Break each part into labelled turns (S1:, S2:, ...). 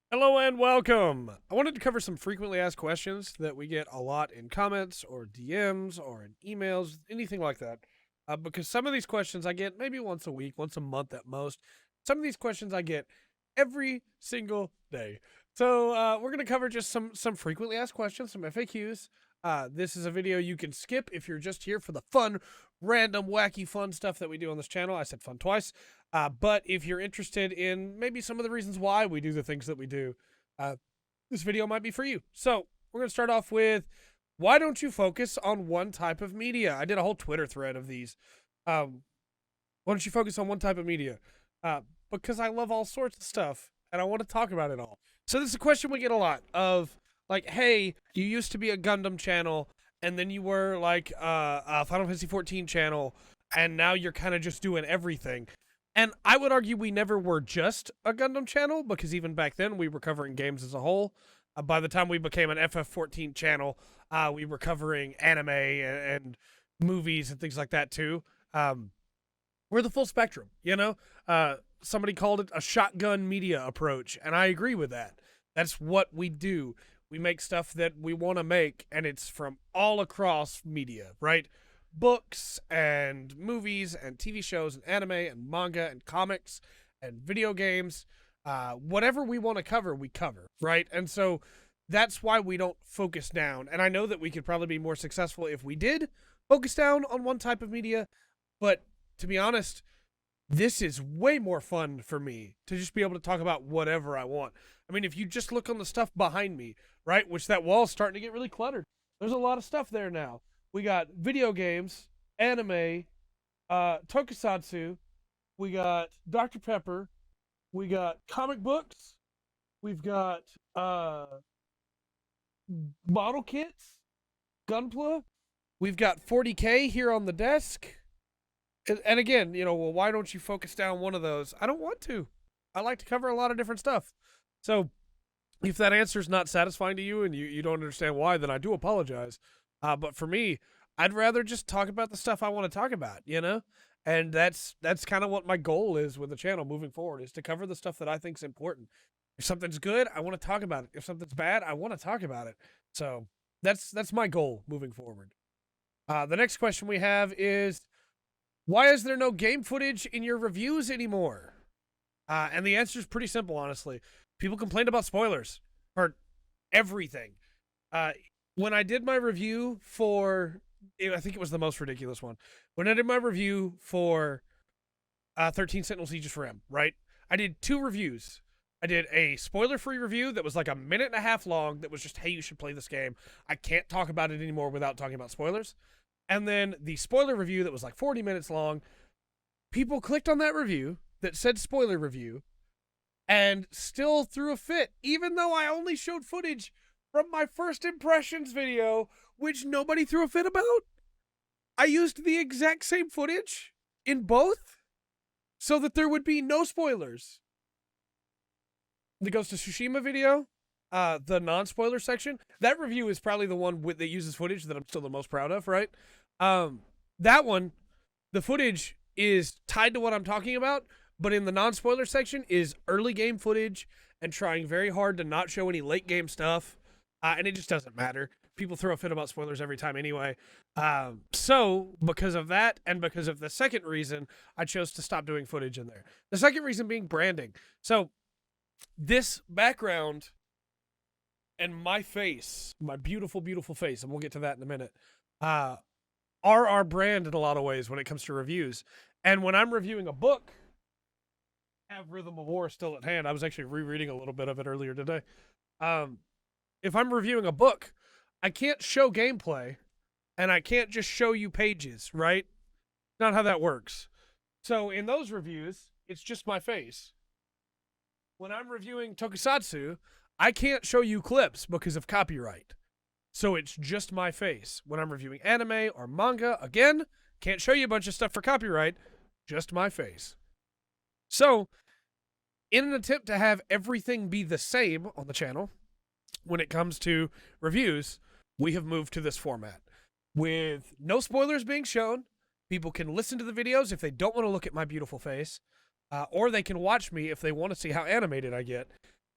S1: Hello and welcome. I wanted to cover some frequently asked questions that we get a lot in comments or DMs or in emails, anything like that. Because some of these questions I get maybe once a week, once a month at most. Some of these questions I get every single day. So we're going to cover just some frequently asked questions, some FAQs. This is a video you can skip if you're just here for the fun, random, wacky, fun stuff that we do on this channel. I said fun twice. But if you're interested in maybe some of the reasons why we do the things that we do, uh, this video might be for you. So we're going to start off with, why don't you focus on one type of media? I did a whole Twitter thread of these. Why don't you focus on one type of media? Because I love all sorts of stuff, and I want to talk about it all. So this is a question we get a lot of, like, hey, you used to be a Gundam channel, and then you were like a Final Fantasy 14 channel, and now you're kind of just doing everything. And I would argue we never were just a Gundam channel, because even back then we were covering games as a whole. By the time we became an FF14 channel, we were covering anime and movies and things like that too. We're the full spectrum, you know? Somebody called it a shotgun media approach, and I agree with that. That's what we do. We make stuff that we want to make, and it's from all across media, right? Books and movies and TV shows and anime and manga and comics and video games. Whatever we want to cover, we cover, right? And so that's why we don't focus down. And I know that we could probably be more successful if we did focus down on one type of media, but to be honest, this is way more fun for me to just be able to talk about whatever I want. I mean, if you just look on the stuff behind me, right, which that wall's starting to get really cluttered. There's a lot of stuff there now. We got video games, anime, tokusatsu, we got Dr. Pepper, we got comic books, we've got model kits, Gunpla, we've got 40K here on the desk. And again, you know, well, why don't you focus down one of those? I don't want to. I like to cover a lot of different stuff. So if that answer is not satisfying to you and you don't understand why, then I do apologize. But for me, I'd rather just talk about the stuff I want to talk about, you know? And that's kind of what my goal is with the channel moving forward, is to cover the stuff that I think is important. If something's good, I want to talk about it. If something's bad, I want to talk about it. So that's my goal moving forward. The next question we have is, why is there no game footage in your reviews anymore? And the answer is pretty simple, honestly. People complained about spoilers for everything. When I did my review for, I think it was the most ridiculous one. When I did my review for 13 Sentinels Aegis Rim, right? I did 2 reviews. I did a spoiler-free review that was like a minute and a half long that was just, hey, you should play this game. I can't talk about it anymore without talking about spoilers. And then the spoiler review that was like 40 minutes long. People clicked on that review that said spoiler review and still threw a fit, even though I only showed footage from my first impressions video, which nobody threw a fit about. I used the exact same footage in both so that there would be no spoilers. The Ghost of Tsushima video, the non-spoiler section, that review is probably the one that uses footage that I'm still the most proud of, right? That one, the footage is tied to what I'm talking about, but in the non-spoiler section is early game footage and trying very hard to not show any late game stuff, and it just doesn't matter. People throw a fit about spoilers every time anyway. So because of that, and because of the second reason, I chose to stop doing footage in there. The second reason being branding. So this background and my face, my beautiful, beautiful face, and we'll get to that in a minute, are our brand in a lot of ways when it comes to reviews. And when I'm reviewing a book, I have Rhythm of War still at hand. I was actually rereading a little bit of it earlier today. If I'm reviewing a book, I can't show gameplay, and I can't just show you pages, right? Not how that works. So in those reviews, it's just my face. When I'm reviewing Tokusatsu, I can't show you clips because of copyright. So it's just my face. When I'm reviewing anime or manga, again, can't show you a bunch of stuff for copyright, just my face. So, in an attempt to have everything be the same on the channel, when it comes to reviews, we have moved to this format. With no spoilers being shown, people can listen to the videos if they don't want to look at my beautiful face, or they can watch me if they want to see how animated I get.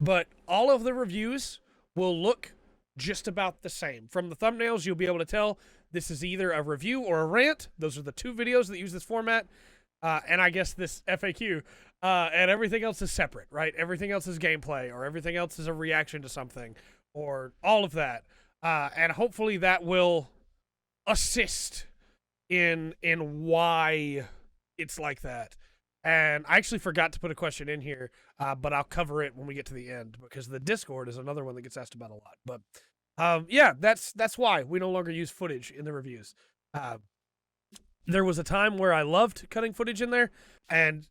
S1: but all of the reviews will look just about the same. From the thumbnails, you'll be able to tell this is either a review or a rant. Those are the two videos that use this format. And I guess this FAQ. And everything else is separate, right? Everything else is gameplay, or everything else is a reaction to something, or all of that. And hopefully that will assist in why it's like that. And I actually forgot to put a question in here, but I'll cover it when we get to the end, because the Discord is another one that gets asked about a lot. But yeah, that's why we no longer use footage in the reviews. There was a time where I loved cutting footage in there, and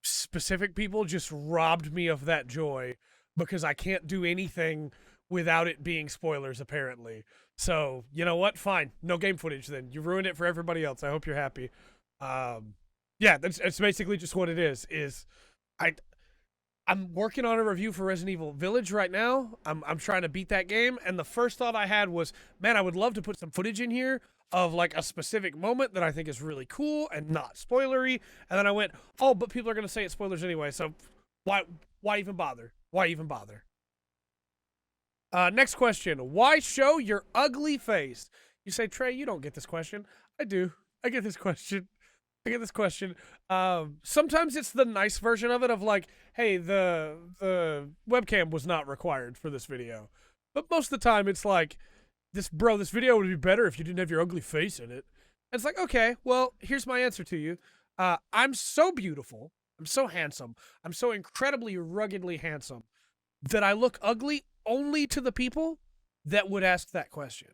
S1: specific people just robbed me of that joy, because I can't do anything without it being spoilers, apparently. So, you know what? Fine. No game footage then. You ruined it for everybody else. I hope you're happy. Yeah, that's basically just what it is. I'm working on a review for Resident Evil Village right now. I'm trying to beat that game, and the first thought I had was, man, I would love to put some footage in here of like a specific moment that I think is really cool and not spoilery. And then I went, oh, but people are going to say it's spoilers anyway, so why even bother? Why even bother? Next question. Why show your ugly face? You say, Trey, you don't get this question. I do. I get this question. Sometimes it's the nice version of it, of like, hey, the webcam was not required for this video. But most of the time it's like, this video would be better if you didn't have your ugly face in it. And it's like, okay, well, here's my answer to you. I'm so beautiful. I'm so handsome. I'm so incredibly ruggedly handsome that I look ugly only to the people that would ask that question.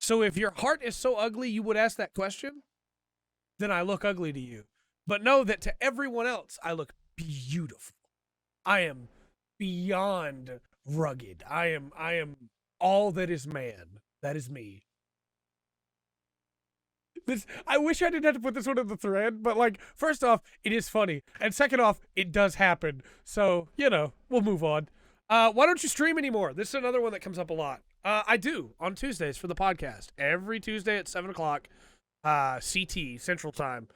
S1: So if your heart is so ugly you would ask that question, then I look ugly to you. But know that to everyone else, I look beautiful. I am beyond rugged. I am all that is man. That is me. I wish I didn't have to put this one in the thread, but like, first off, it is funny. And second off, it does happen. So, you know, we'll move on. Why don't you stream anymore? This is another one that comes up a lot. I do on Tuesdays for the podcast. Every Tuesday at 7 o'clock, CT, Central Time.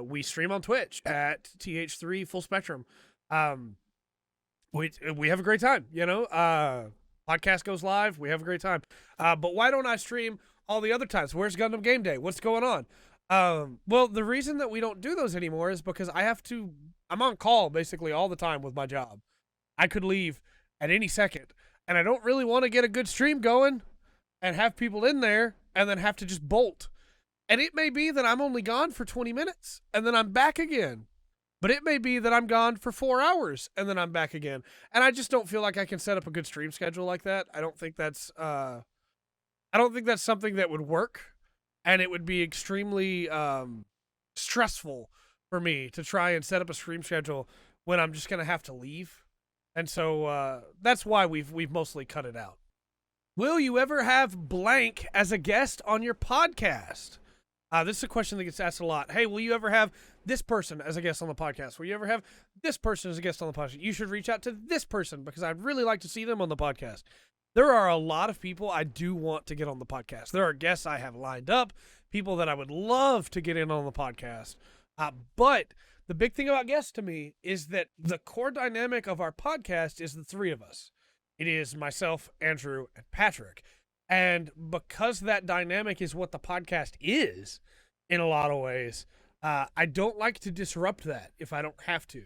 S1: We stream on Twitch at TH3 Full Spectrum. We have a great time, you know? Podcast goes live. We have a great time. But why don't I stream all the other times? Where's Gundam Game Day? What's going on? Well, the reason that we don't do those anymore is because I'm on call basically all the time with my job. I could leave at any second, and I don't really want to get a good stream going and have people in there and then have to just bolt. And it may be that I'm only gone for 20 minutes and then I'm back again. But it may be that I'm gone for 4 hours and then I'm back again. And I just don't feel like I can set up a good stream schedule like that. I don't think that's something that would work, and it would be extremely stressful for me to try and set up a stream schedule when I'm just gonna have to leave. And so that's why we've mostly cut it out. Will you ever have blank as a guest on your podcast? This is a question that gets asked a lot. Hey, will you ever have this person as a guest on the podcast? Will you ever have this person as a guest on the podcast? You should reach out to this person because I'd really like to see them on the podcast. There are a lot of people I do want to get on the podcast. There are guests I have lined up, people that I would love to get in on the podcast. But the big thing about guests to me is that the core dynamic of our podcast is the three of us. It is myself, Andrew, and Patrick. And because that dynamic is what the podcast is, in a lot of ways, I don't like to disrupt that if I don't have to.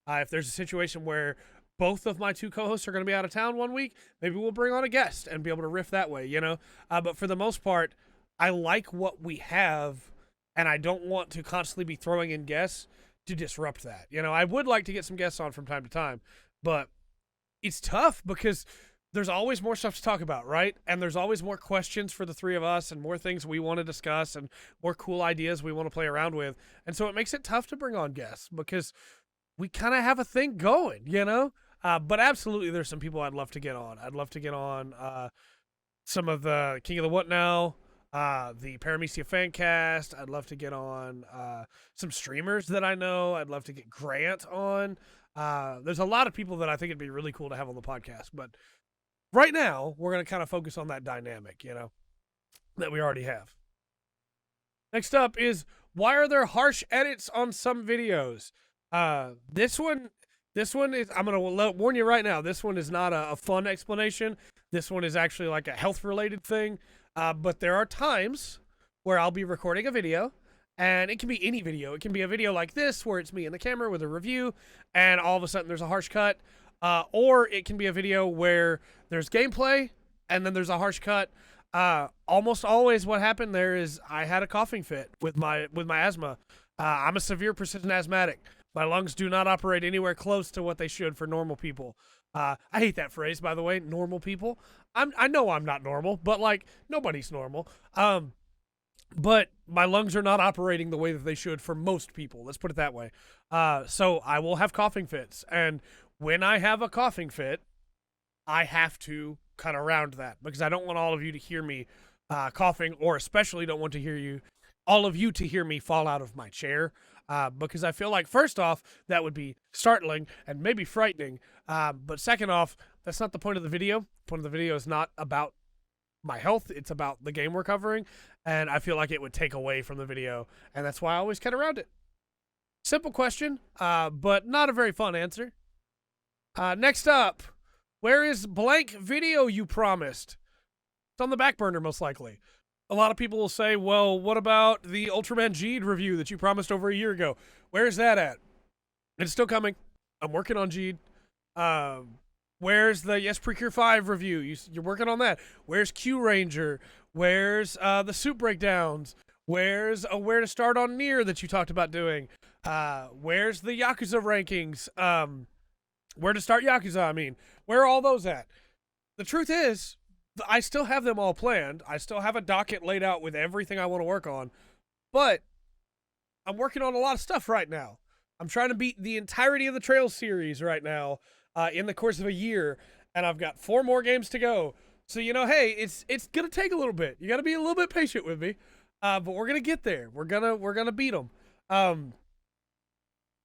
S1: If there's a situation where both of my two co-hosts are going to be out of town one week, maybe we'll bring on a guest and be able to riff that way, you know? But for the most part, I like what we have, and I don't want to constantly be throwing in guests to disrupt that. You know, I would like to get some guests on from time to time, but it's tough because there's always more stuff to talk about, right? And there's always more questions for the three of us and more things we want to discuss and more cool ideas we want to play around with. And so it makes it tough to bring on guests because we kind of have a thing going, you know? But absolutely, there's some people I'd love to get on. I'd love to get on some of the King of the What Now, the Paramecia Fancast. I'd love to get on some streamers that I know. I'd love to get Grant on. There's a lot of people that I think it'd be really cool to have on the podcast. But right now, we're going to kind of focus on that dynamic, you know, that we already have. Next up is, why are there harsh edits on some videos? This one This one is, I'm going to warn you right now, this one is not a fun explanation. This one is actually like a health-related thing. But there are times where I'll be recording a video, and it can be any video. It can be a video like this, where it's me and the camera with a review, and all of a sudden there's a harsh cut. Or it can be a video where there's gameplay, and then there's a harsh cut. Almost always what happened there is I had a coughing fit with my asthma. I'm a severe precision asthmatic. My lungs do not operate anywhere close to what they should for normal people. I hate that phrase, by the way, normal people. I know I'm not normal, but like nobody's normal. But my lungs are not operating the way that they should for most people. Let's put it that way. So I will have coughing fits, and when I have a coughing fit, I have to cut around that because I don't want all of you to hear me coughing, or especially don't want to hear all of you to hear me fall out of my chair. Because I feel like, first off, that would be startling and maybe frightening. But second off, that's not the point of the video. The point of the video is not about my health. It's about the game we're covering. And I feel like it would take away from the video. And that's why I always cut around it. Simple question, but not a very fun answer. Next up, where is blank video you promised? It's on the back burner, most likely. A lot of people will say, well, what about the Ultraman Geed review that you promised over a year ago? Where is that at? It's still coming. I'm working on Geed. Where's the Yes Precure 5 review? You're working on that. Where's Q Ranger? Where's the Soup Breakdowns? Where's Where to Start on Nier that you talked about doing? Where's the Yakuza rankings? Where to Start Yakuza, I mean. Where are all those at? The truth is, I still have them all planned. I still have a docket laid out with everything I want to work on. But I'm working on a lot of stuff right now. I'm trying to beat the entirety of the Trails series right now in the course of a year. And I've got 4 more games to go. So, hey, it's going to take a little bit. You got to be a little bit patient with me. But we're going to get there. We're gonna beat them.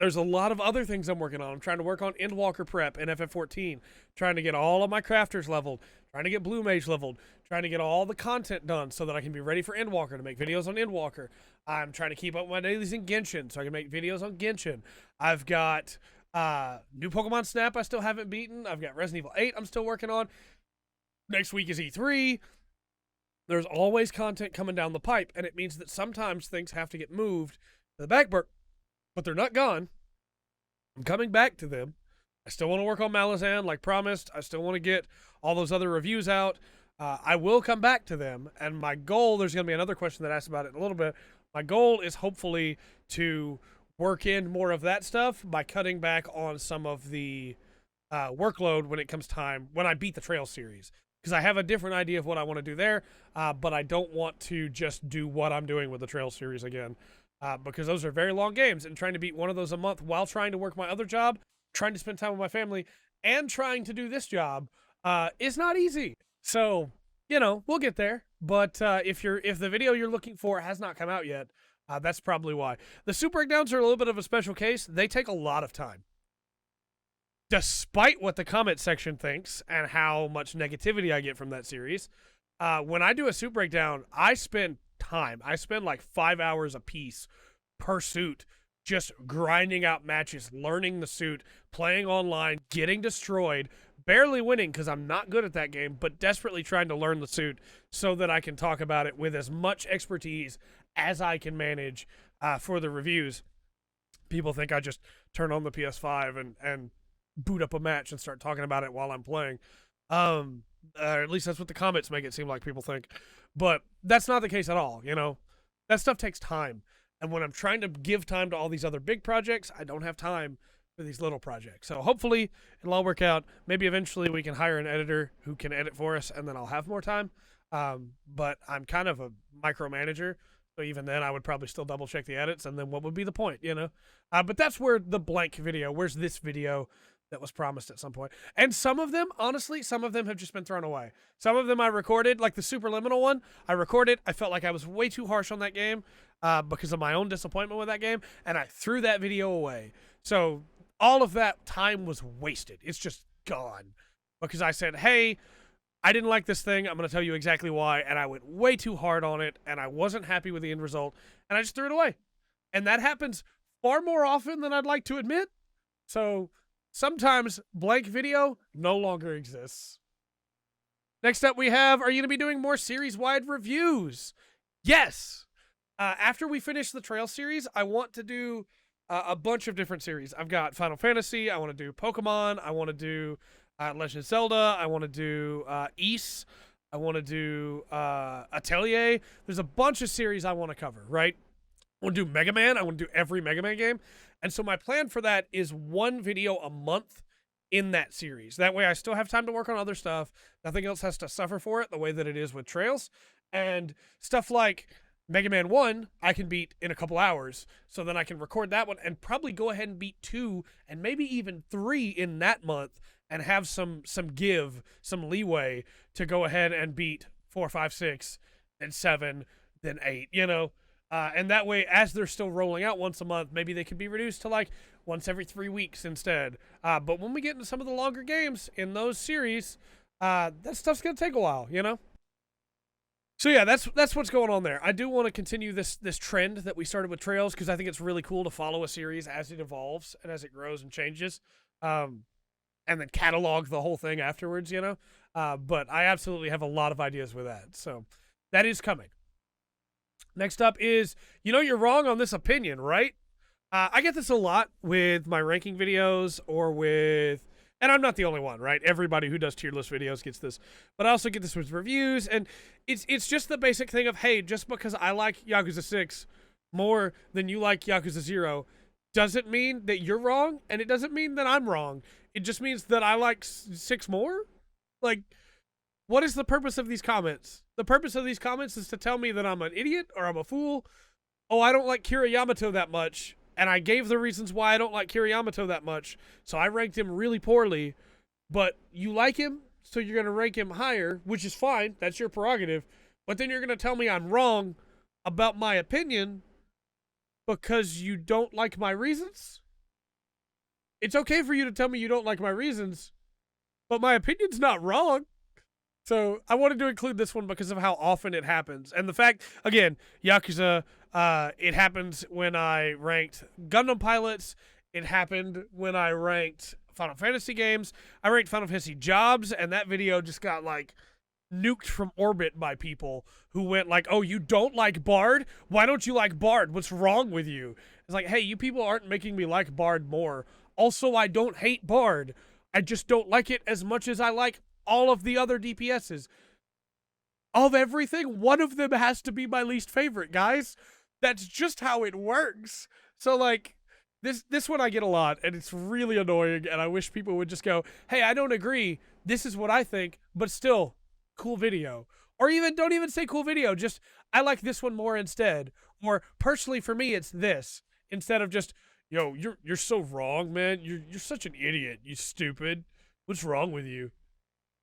S1: There's a lot of other things I'm working on. I'm trying to work on Endwalker prep in FF14, trying to get all of my crafters leveled, trying to get Blue Mage leveled, trying to get all the content done so that I can be ready for Endwalker, to make videos on Endwalker. I'm trying to keep up my dailies in Genshin so I can make videos on Genshin. I've got new Pokemon Snap I still haven't beaten. I've got Resident Evil 8 I'm still working on. Next week is E3. There's always content coming down the pipe, and it means that sometimes things have to get moved to the back burner. But they're not gone. I'm coming back to them. I still want to work on Malazan like promised. I still want to get all those other reviews out. I will come back to them. And my goal, there's going to be another question that asks about it in a little bit. My goal is hopefully to work in more of that stuff by cutting back on some of the workload when it comes time, when I beat the Trail series. Because I have a different idea of what I want to do there, but I don't want to just do what I'm doing with the Trail series again. Because those are very long games, and trying to beat one of those a month while trying to work my other job, trying to spend time with my family, and trying to do this job is not easy. So, we'll get there. But if the video you're looking for has not come out yet, that's probably why. The Soup Breakdowns are a little bit of a special case. They take a lot of time. Despite what the comment section thinks and how much negativity I get from that series, when I do a Soup Breakdown, I spend time. I spend like 5 hours a piece per suit just grinding out matches, learning the suit, playing online, getting destroyed, barely winning because I'm not good at that game, but desperately trying to learn the suit so that I can talk about it with as much expertise as I can manage for the reviews. People think I just turn on the PS5 and boot up a match and start talking about it while I'm playing. At least that's what the comments make it seem like people think. But that's not the case at all, That stuff takes time. And when I'm trying to give time to all these other big projects, I don't have time for these little projects. So hopefully it'll all work out. Maybe eventually we can hire an editor who can edit for us, and then I'll have more time. But I'm kind of a micromanager. So even then, I would probably still double check the edits, and then what would be the point, But that's where the blank video, where's this video that was promised at some point. And some of them, honestly, have just been thrown away. Some of them I recorded, like the Superliminal one, I recorded. I felt like I was way too harsh on that game because of my own disappointment with that game, and I threw that video away. So all of that time was wasted. It's just gone because I said, hey, I didn't like this thing. I'm going to tell you exactly why, and I went way too hard on it, and I wasn't happy with the end result, and I just threw it away. And that happens far more often than I'd like to admit. So Sometimes blank video no longer exists. Next up we have, are you going to be doing more series-wide reviews? Yes. After we finish the Trail series, I want to do a bunch of different series. I've got Final Fantasy. I want to do Pokemon. I want to do Legend of Zelda. I want to do Ys. I want to do Atelier. There's a bunch of series I want to cover, right? I want to do Mega Man. I want to do every Mega Man game. And so my plan for that is one video a month in that series. That way I still have time to work on other stuff. Nothing else has to suffer for it the way that it is with Trails. And stuff like Mega Man 1, I can beat in a couple hours. So then I can record that one and probably go ahead and beat 2 and maybe even 3 in that month and have some leeway to go ahead and beat 4, 5, 6, then 7, then 8, you know? And that way, as they're still rolling out once a month, maybe they could be reduced to like once every 3 weeks instead. But when we get into some of the longer games in those series, that stuff's going to take a while, you know? So yeah, that's what's going on there. I do want to continue this trend that we started with Trails because I think it's really cool to follow a series as it evolves and as it grows and changes, and then catalog the whole thing afterwards, you know? But I absolutely have a lot of ideas with that. So that is coming. Next up is, you're wrong on this opinion, right? I get this a lot with my ranking videos or with, and I'm not the only one, right? Everybody who does tier list videos gets this, but I also get this with reviews, and it's just the basic thing of, hey, just because I like Yakuza 6 more than you like Yakuza 0 doesn't mean that you're wrong, and it doesn't mean that I'm wrong. It just means that I like 6 more? Like, what is the purpose of these comments? The purpose of these comments is to tell me that I'm an idiot or I'm a fool. Oh, I don't like Kira Yamato that much, and I gave the reasons why I don't like Kira Yamato that much, so I ranked him really poorly, but you like him, so you're going to rank him higher, which is fine. That's your prerogative. But then you're going to tell me I'm wrong about my opinion because you don't like my reasons? It's okay for you to tell me you don't like my reasons, but my opinion's not wrong. So I wanted to include this one because of how often it happens. And the fact, again, Yakuza, it happens when I ranked Gundam pilots. It happened when I ranked Final Fantasy games. I ranked Final Fantasy jobs, and that video just got, like, nuked from orbit by people who went like, oh, you don't like Bard? Why don't you like Bard? What's wrong with you? It's like, hey, you people aren't making me like Bard more. Also, I don't hate Bard. I just don't like it as much as I like all of the other DPSs. Of everything, one of them has to be my least favorite, guys. That's just how it works. So, like, this one I get a lot, and it's really annoying, and I wish people would just go, hey, I don't agree. This is what I think, but still, cool video. Or even, don't even say cool video. Just, I like this one more instead. Or, personally, for me, it's this. Instead of just, yo, you're so wrong, man. You're such an idiot, you stupid. What's wrong with you?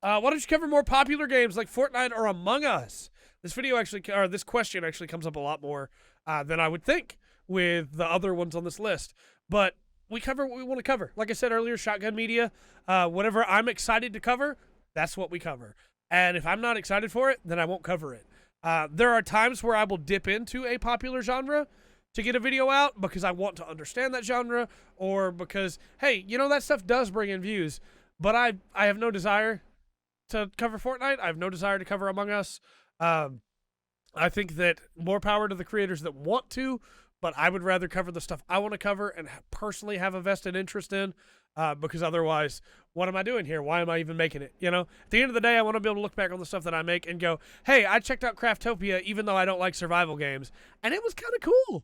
S1: Why don't you cover more popular games like Fortnite or Among Us? This video actually, or this question actually comes up a lot more than I would think with the other ones on this list. But we cover what we want to cover. Like I said earlier, Shotgun Media, whatever I'm excited to cover, that's what we cover. And if I'm not excited for it, then I won't cover it. There are times where I will dip into a popular genre to get a video out because I want to understand that genre, or because, hey, that stuff does bring in views. But I have no desire to cover Fortnite. I have no desire to cover Among Us. I think that more power to the creators that want to, but I would rather cover the stuff I want to cover and personally have a vested interest in, because otherwise, what am I doing here? Why am I even making it? At the end of the day, I want to be able to look back on the stuff that I make and go, hey, I checked out Craftopia even though I don't like survival games, and it was kind of cool.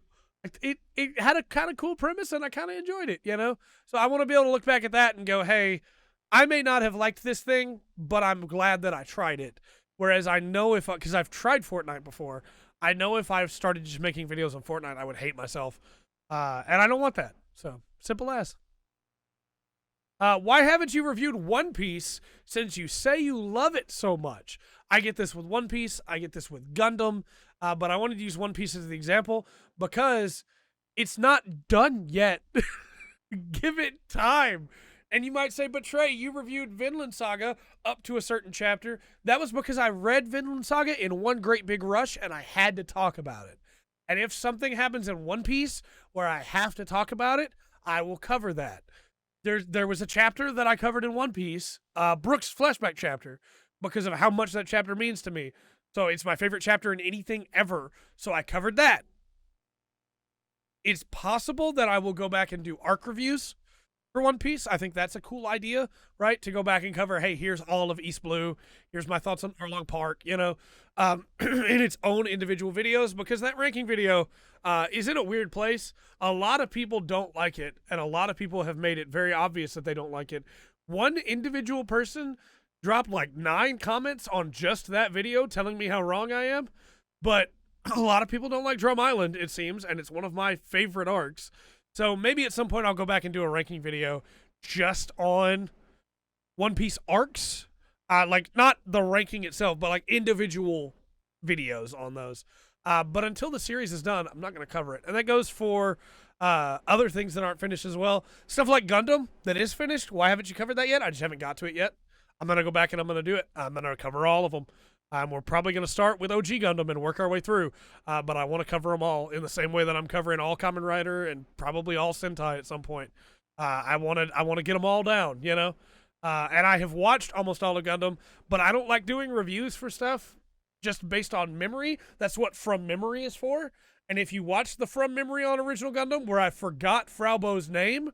S1: It had a kind of cool premise, and I kind of enjoyed it, So I want to be able to look back at that and go, hey, I may not have liked this thing, but I'm glad that I tried it. Whereas I know because I've tried Fortnite before, I know if I've started just making videos on Fortnite, I would hate myself. And I don't want that. So, simple as. Why haven't you reviewed One Piece since you say you love it so much? I get this with One Piece. I get this with Gundam. But I wanted to use One Piece as the example because it's not done yet. Give it time. And you might say, but Trey, you reviewed Vinland Saga up to a certain chapter. That was because I read Vinland Saga in one great big rush, and I had to talk about it. And if something happens in One Piece where I have to talk about it, I will cover that. There was a chapter that I covered in One Piece, Brooks' flashback chapter, because of how much that chapter means to me. So it's my favorite chapter in anything ever. So I covered that. It's possible that I will go back and do arc reviews for One Piece. I think that's a cool idea, right? To go back and cover, hey, here's all of East Blue. Here's my thoughts on Arlong Park, in its own individual videos, because that ranking video is in a weird place. A lot of people don't like it, and a lot of people have made it very obvious that they don't like it. One individual person dropped like 9 comments on just that video telling me how wrong I am, but a lot of people don't like Drum Island, it seems, and it's one of my favorite arcs. So maybe at some point I'll go back and do a ranking video just on One Piece arcs. Like, not the ranking itself, but like individual videos on those. But until the series is done, I'm not going to cover it. And that goes for other things that aren't finished as well. Stuff like Gundam that is finished. Why haven't you covered that yet? I just haven't got to it yet. I'm going to go back and I'm going to do it. I'm going to cover all of them. We're probably going to start with OG Gundam and work our way through. But I want to cover them all in the same way that I'm covering all Kamen Rider and probably all Sentai at some point. I want to get them all down, And I have watched almost all of Gundam, but I don't like doing reviews for stuff just based on memory. That's what From Memory is for. And if you watch the From Memory on Original Gundam, where I forgot Frau Bo's name,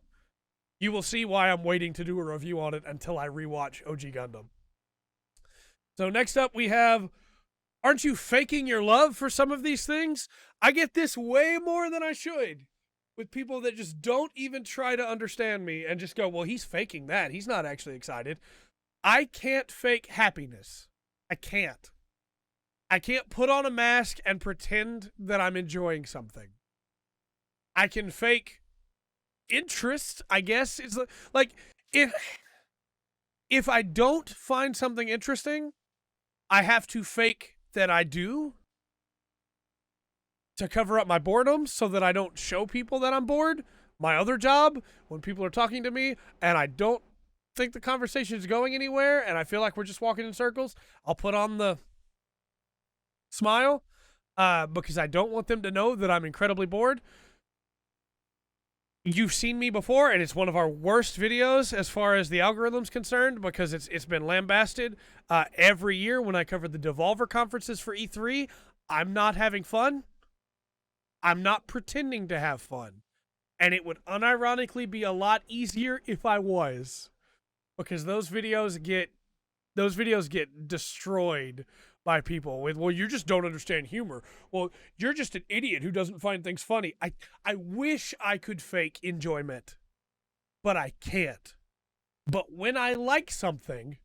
S1: you will see why I'm waiting to do a review on it until I rewatch OG Gundam. So next up we have, aren't you faking your love for some of these things? I get this way more than I should with people that just don't even try to understand me and just go, well, he's faking that. He's not actually excited. I can't fake happiness. I can't. I can't put on a mask and pretend that I'm enjoying something. I can fake interest, I guess. It's like if I don't find something interesting, I have to fake that I do to cover up my boredom so that I don't show people that I'm bored. My other job, when people are talking to me and I don't think the conversation is going anywhere and I feel like we're just walking in circles, I'll put on the smile because I don't want them to know that I'm incredibly bored. You've seen me before, and it's one of our worst videos as far as the algorithm's concerned because it's been lambasted every year when I cover the Devolver conferences for E3. I'm not having fun. I'm not pretending to have fun. And it would unironically be a lot easier if I was, because those videos get destroyed by people with, well, you just don't understand humor. Well, you're just an idiot who doesn't find things funny. I wish I could fake enjoyment, but I can't. But when I like something,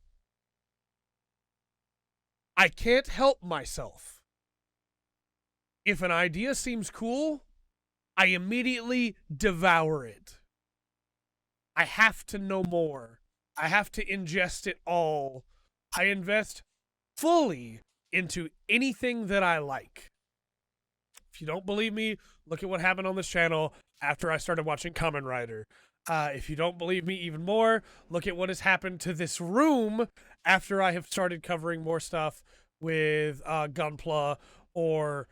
S1: I can't help myself. If an idea seems cool, I immediately devour it. I have to know more. I have to ingest it all. I invest fully into anything that I like. If you don't believe me, look at what happened on this channel after I started watching Kamen Rider. If you don't believe me even more, look at what has happened to this room after I have started covering more stuff with Gunpla or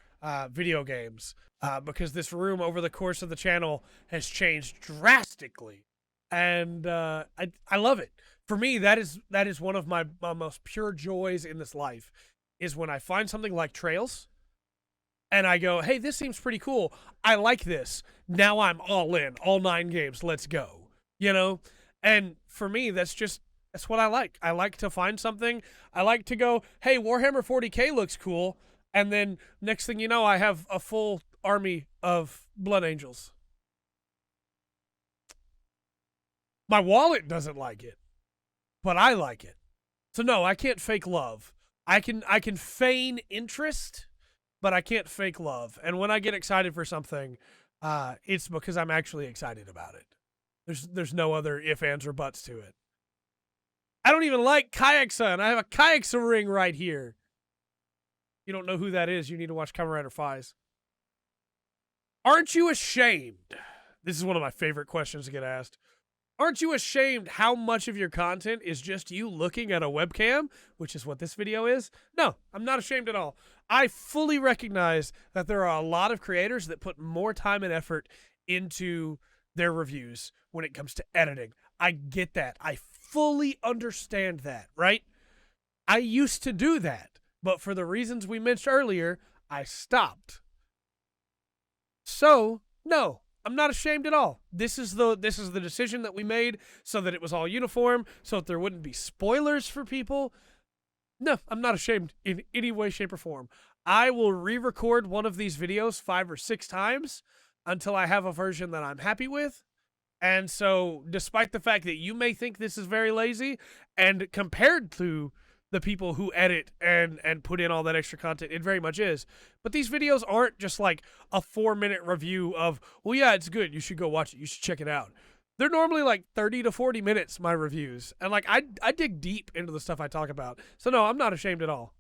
S1: video games. Because this room over the course of the channel has changed drastically. And I love it. For me, that is one of my most pure joys in this life, is when I find something like Trails and I go, hey, this seems pretty cool. I like this. Now I'm all in. All 9 games. Let's go. And for me, that's what I like. I like to find something. I like to go, hey, Warhammer 40K looks cool. And then next thing you know, I have a full army of Blood Angels. My wallet doesn't like it, but I like it. So no, I can't fake love. I can feign interest, but I can't fake love. And when I get excited for something, it's because I'm actually excited about it. There's no other ifs, ands, or buts to it. I don't even like Kayaksa, and I have a Kayaksa ring right here. You don't know who that is, you need to watch Kamen Rider Fies. Aren't you ashamed? This is one of my favorite questions to get asked. Aren't you ashamed how much of your content is just you looking at a webcam, which is what this video is? No, I'm not ashamed at all. I fully recognize that there are a lot of creators that put more time and effort into their reviews when it comes to editing. I get that. I fully understand that, right? I used to do that, but for the reasons we mentioned earlier, I stopped. So, no, I'm not ashamed at all. This is the decision that we made so that it was all uniform, so that there wouldn't be spoilers for people. No, I'm not ashamed in any way, shape, or form. I will re-record one of these videos 5 or 6 times until I have a version that I'm happy with. And so, despite the fact that you may think this is very lazy, and compared to the people who edit and put in all that extra content, it very much is. But these videos aren't just like a 4-minute review of, well, yeah, it's good, you should go watch it, you should check it out. They're normally like 30 to 40 minutes, my reviews. And like, I dig deep into the stuff I talk about. So no, I'm not ashamed at all.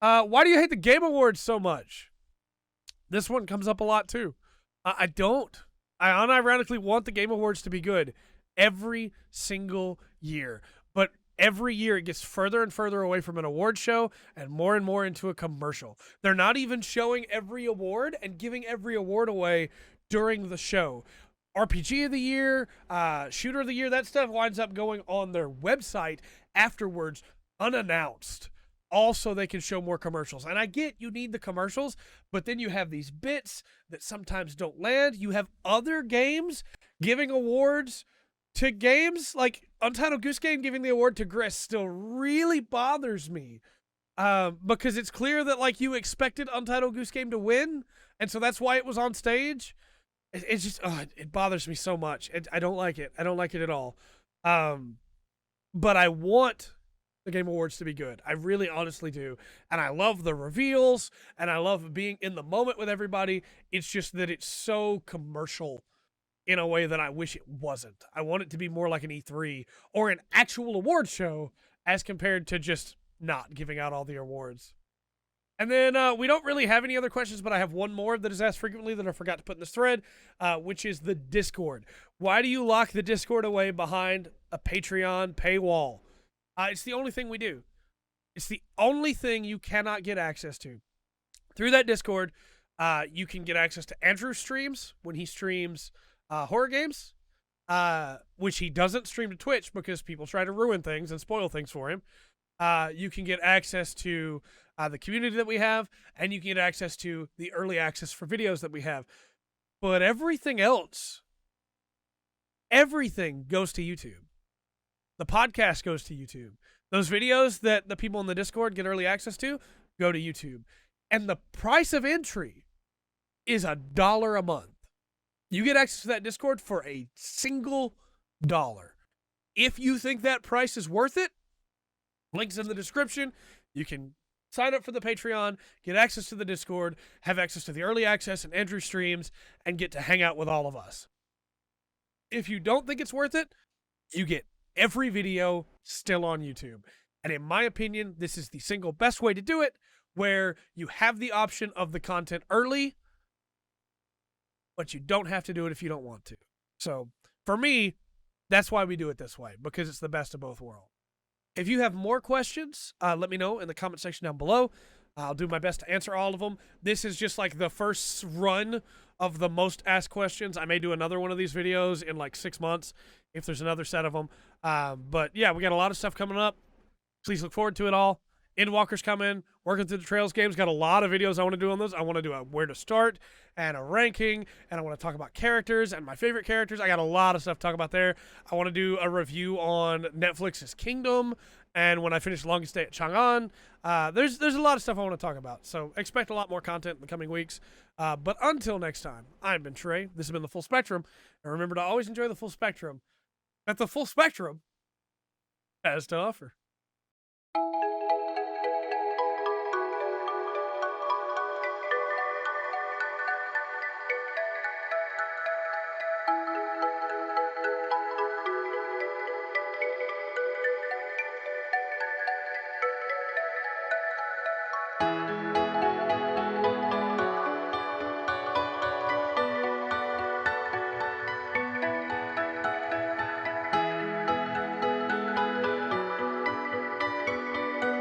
S1: Why do you hate the Game Awards so much? This one comes up a lot too. I don't. I unironically want the Game Awards to be good every single year. But every year it gets further and further away from an award show and more into a commercial. They're not even showing every award and giving every award away during the show. RPG of the year, shooter of the year, that stuff winds up going on their website afterwards, unannounced. Also, they can show more commercials. And I get you need the commercials, but then you have these bits that sometimes don't land. You have other games giving awards to games. Like Untitled Goose Game giving the award to Grist still really bothers me. Because it's clear that like you expected Untitled Goose Game to win, and so that's why it was on stage. It's just, it bothers me so much. I don't like it. I don't like it at all. But I want the Game Awards to be good. I really honestly do. And I love the reveals, and I love being in the moment with everybody. It's just that it's so commercial in a way that I wish it wasn't. I want it to be more like an E3 or an actual award show as compared to just not giving out all the awards. And then we don't really have any other questions, but I have one more that is asked frequently that I forgot to put in this thread, which is the Discord. Why do you lock the Discord away behind a Patreon paywall? It's the only thing we do. It's the only thing you cannot get access to. Through that Discord, you can get access to Andrew's streams when he streams horror games, which he doesn't stream to Twitch because people try to ruin things and spoil things for him. You can get access to the community that we have, and you can get access to the early access for videos that we have. But everything else, everything goes to YouTube. The podcast goes to YouTube. Those videos that the people in the Discord get early access to go to YouTube. And the price of entry is $1 a month. You get access to that Discord for a single dollar. If you think that price is worth it, links in the description. You can sign up for the Patreon, get access to the Discord, have access to the early access and Andrew streams, and get to hang out with all of us. If you don't think it's worth it, you get every video still on YouTube. And in my opinion, this is the single best way to do it, where you have the option of the content early, but you don't have to do it if you don't want to. So for me, that's why we do it this way, because it's the best of both worlds. If you have more questions, let me know in the comment section down below. I'll do my best to answer all of them. This is just like the first run of the most asked questions. I may do another one of these videos in like 6 months if there's another set of them. But yeah, we got a lot of stuff coming up. Please look forward to it all. Endwalker's coming. Working through the Trails games. Got a lot of videos I want to do on those. I want to do a where to start and a ranking. And I want to talk about characters and my favorite characters. I got a lot of stuff to talk about there. I want to do a review on Netflix's Kingdom. And when I finish Longest Day at Chang'an. There's a lot of stuff I want to talk about. So expect a lot more content in the coming weeks. But until next time, I've been Trey. This has been The Full Spectrum. And remember to always enjoy the full spectrum that the full spectrum has to offer.